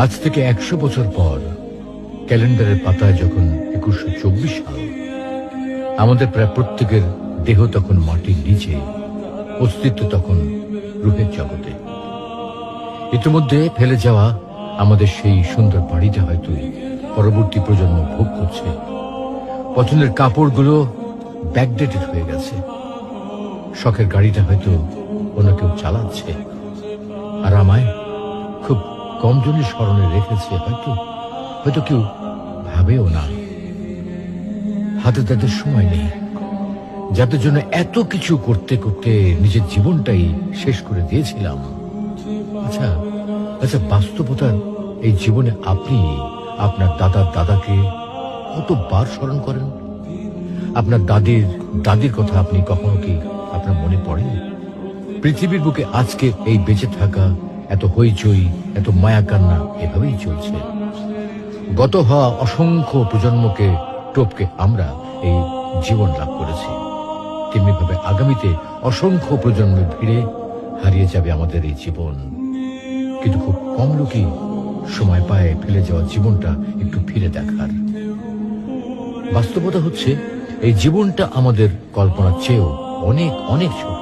আজ থেকে 100 বছর পর ক্যালেন্ডারের পাতায় যখন 2124 সাল, আমাদের প্রায় প্রত্যেকের দেহ তখন মাটির নিচে, অস্তিত্ব তখন রূহের জগতে। ইতিমধ্যে ফেলে যাওয়া আমাদের সেই সুন্দর বাড়িটা হয়তো পরবর্তী প্রজন্ম ভোগ করছে। পছন্দের কাপড়গুলো ব্যাকডেটেড হয়ে গেছে। শখের গাড়িটা হয়তো অন্য কেউ চালাচ্ছে, আর আমায় খুব কম জনই স্মরণে রেখেছে, হয়তো কেউ ভাবেও না। হাতে তাদের সময় নেই, যাদের জন্য এত কিছু করতে করতে নিজের জীবনটাই শেষ করে দিয়েছিলাম। আচ্ছা, বাস্তবতার এই জীবনে আপনি আপনার দাদার দাদাকে কতবার স্মরণ করেন? আপনার দাদির কথা আপনি কখনো কি আপনার মনে পড়ে? পৃথিবীর বুকে আজকে এই বেঁচে থাকা, এত হইচই, এত মায়া কান্না এভাবেই চলছে। গত হওয়া অসংখ্য প্রজন্মকে টপকে আমরা এই জীবন লাভ করেছি। তেমনিভাবে আগামীতে অসংখ্য প্রজন্মের ভিড়ে হারিয়ে যাবে আমাদের এই জীবন। কিন্তু খুব কম লোকই সময় পায় ফেলে যাওয়া জীবনটা একটু ফিরে দেখার। বাস্তবতা হচ্ছে এই জীবনটা আমাদের কল্পনার চেয়েও অনেক অনেক ছোট।